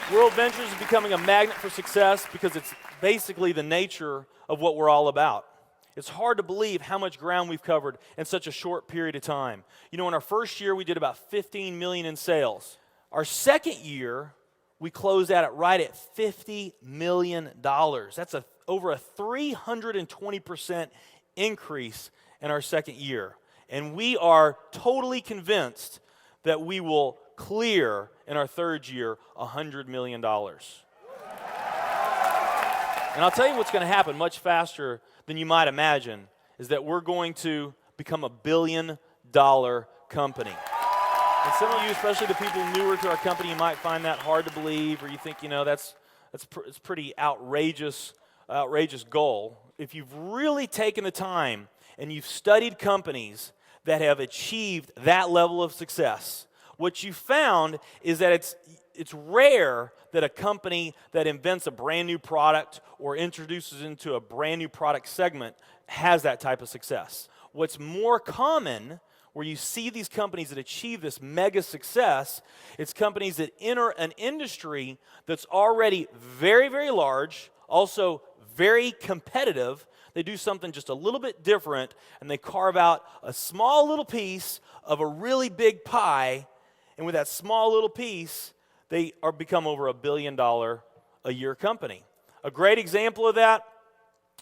WorldVentures is becoming a magnet for success because it's basically the nature of what we're all about. It's hard to believe how much ground we've covered in such a short period of time. You know, in our first year, we did about 15 million in sales. Our second year, we closed out right at $50 million. That's over a 320% increase in our second year. And we are totally convinced that we will clear in our third year $100 million. And I'll tell you what's going to happen much faster than you might imagine is that we're going to become a $1 billion company. And some of you, especially the people newer to our company, you might find that hard to believe, or you think, you know, it's pretty outrageous goal. If you've really taken the time and you've studied companies that have achieved that level of success, what you found is that it's rare that a company that invents a brand new product or introduces into a brand new product segment has that type of success. What's more common, where you see these companies that achieve this mega success, it's companies that enter an industry that's already very, very large, also very competitive. They do something just a little bit different, and they carve out a small little piece of a really big pie, and with that small little piece, they become over $1 billion a year company. A great example of that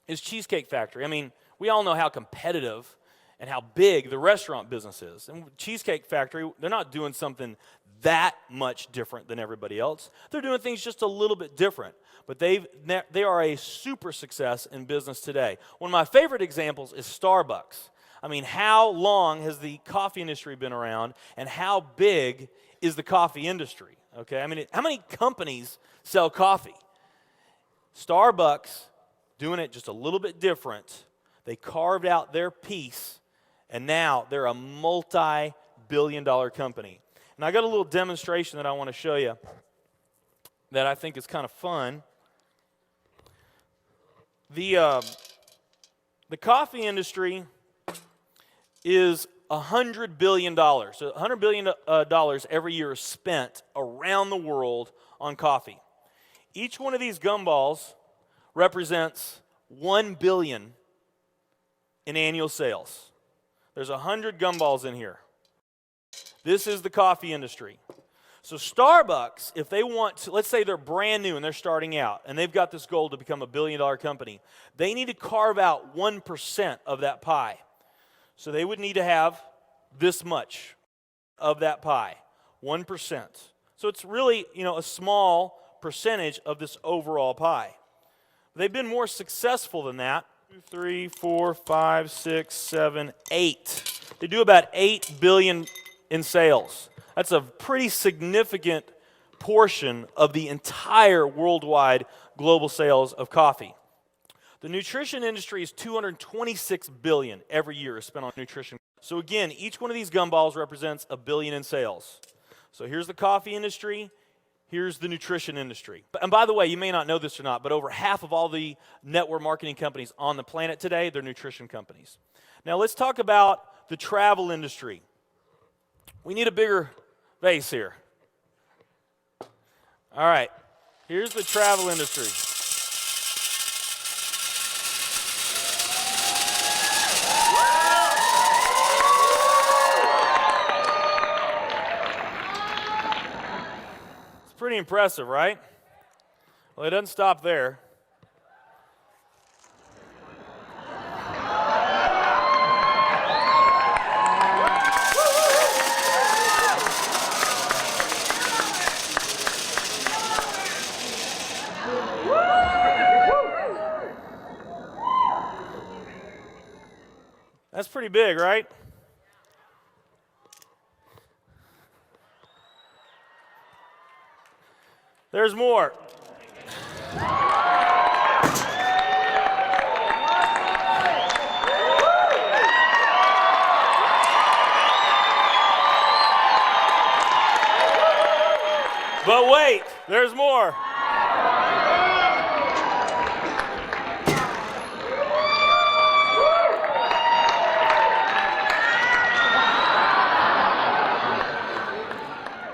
is Cheesecake Factory. I mean, we all know how competitive and how big the restaurant business is. And Cheesecake Factory, they're not doing something that much different than everybody else. They're doing things just a little bit different. But they are a super success in business today. One of my favorite examples is Starbucks. I mean, how long has the coffee industry been around, and how big is the coffee industry? Okay, I mean, how many companies sell coffee? Starbucks, doing it just a little bit different. They carved out their piece, and now they're a multi-billion-dollar company. And I got a little demonstration that I want to show you that I think is kind of fun. The coffee industry is $100 billion. So $100 billion every year is spent around the world on coffee. Each one of these gumballs represents $1 billion in annual sales. There's 100 gumballs in here. This is the coffee industry. So Starbucks, if they want to, let's say they're brand new and they're starting out, and they've got this goal to become a $1 billion company, they need to carve out 1% of that pie. So they would need to have this much of that pie, 1%. So it's really, a small percentage of this overall pie. They've been more successful than that. 2, 3, 4, 5, 6, 7, 8. They do about $8 billion in sales. That's a pretty significant portion of the entire worldwide global sales of coffee. The nutrition industry is $226 billion every year is spent on nutrition. So again, each one of these gumballs represents $1 billion in sales. So here's the coffee industry, here's the nutrition industry. And by the way, you may not know this or not, but over half of all the network marketing companies on the planet today, they're nutrition companies. Now let's talk about the travel industry. We need a bigger vase here. All right, here's the travel industry. Pretty impressive, right? Well, it doesn't stop there. That's pretty big, right? There's more. But wait, there's more.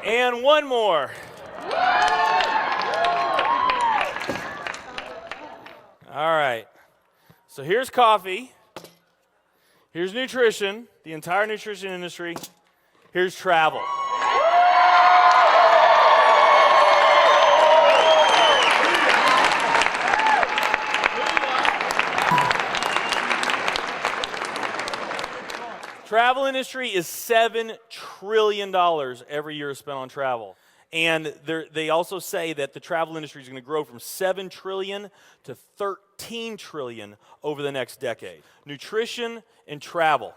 And one more. All right. So here's coffee. Here's nutrition, the entire nutrition industry. Here's travel. Travel industry is $7 trillion every year spent on travel. And they also say that the travel industry is going to grow from $7 trillion to $13 trillion over the next decade. Nutrition and travel.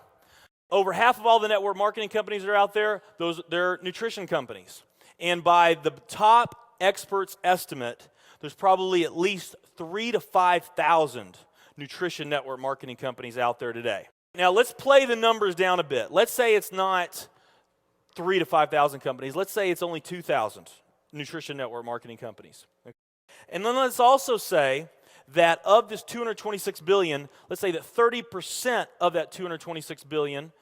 Over half of all the network marketing companies that are out there, they're nutrition companies. And by the top experts' estimate, there's probably at least 3,000 to 5,000 nutrition network marketing companies out there today. Now, let's play the numbers down a bit. Let's say it's not 3,000 to 5,000 companies. Let's say it's only 2,000 nutrition network marketing companies. And then let's also say that of this $226 billion, let's say that 30% of that $226 billion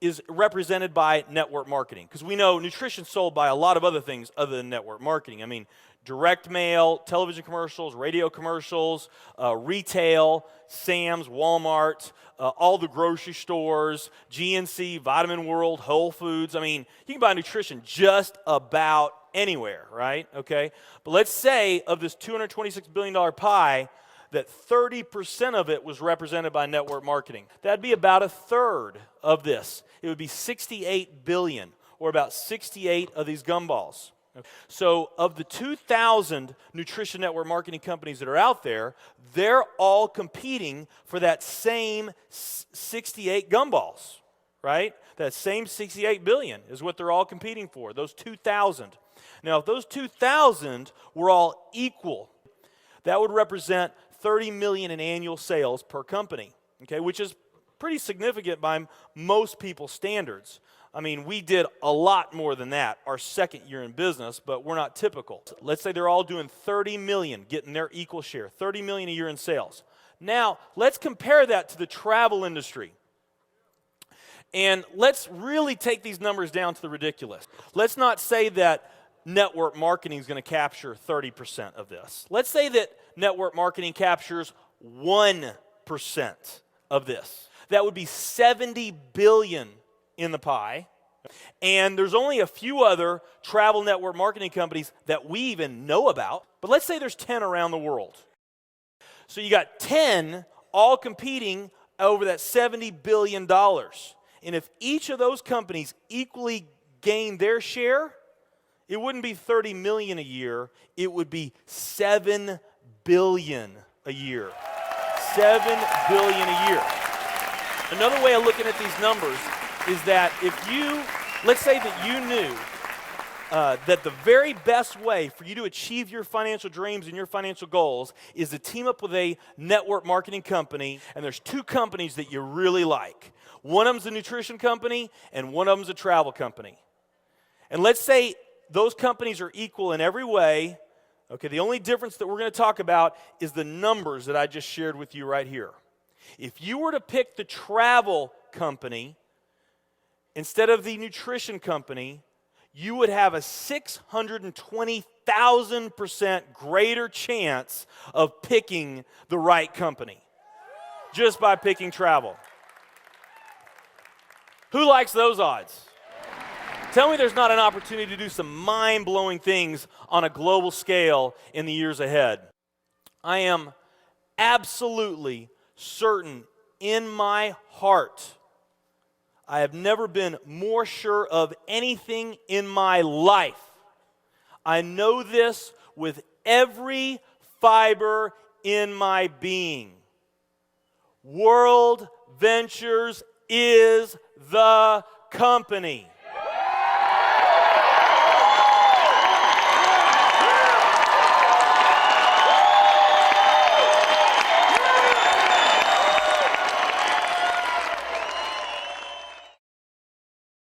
is represented by network marketing. Because we know nutrition's sold by a lot of other things other than network marketing. I mean, direct mail, television commercials, radio commercials, retail, Sam's, Walmart, all the grocery stores, GNC, Vitamin World, Whole Foods. I mean, you can buy nutrition just about anywhere, right? Okay? But let's say of this $226 billion pie, that 30% of it was represented by network marketing. That'd be about a third of this. It would be 68 billion, or about 68 of these gumballs. So of the 2,000 nutrition network marketing companies that are out there, they're all competing for that same 68 gumballs, right? That same 68 billion is what they're all competing for, those 2,000. Now, if those 2,000 were all equal, that would represent 30 million in annual sales per company, okay, which is pretty significant by most people's standards. I mean, we did a lot more than that our second year in business, but we're not typical. Let's say they're all doing 30 million, getting their equal share, 30 million a year in sales. Now, let's compare that to the travel industry. And let's really take these numbers down to the ridiculous. Let's not say that network marketing is going to capture 30% of this. Let's say that network marketing captures 1% of this. That would be 70 billion in the pie. And there's only a few other travel network marketing companies that we even know about. But let's say there's 10 around the world. So you got 10 all competing over that $70 billion. And if each of those companies equally gain their share, it wouldn't be 30 million a year, it would be 7 billion a year. 7 billion a year. Another way of looking at these numbers is that if you, let's say that you knew that the very best way for you to achieve your financial dreams and your financial goals is to team up with a network marketing company, and there's two companies that you really like. One of them's a nutrition company, and one of them's a travel company. And let's say those companies are equal in every way. Okay, the only difference that we're going to talk about is the numbers that I just shared with you right here. If you were to pick the travel company instead of the nutrition company, you would have a 620,000% greater chance of picking the right company just by picking travel. Who likes those odds? Tell me there's not an opportunity to do some mind-blowing things on a global scale in the years ahead. I am absolutely certain in my heart, I have never been more sure of anything in my life. I know this with every fiber in my being. WorldVentures is the company.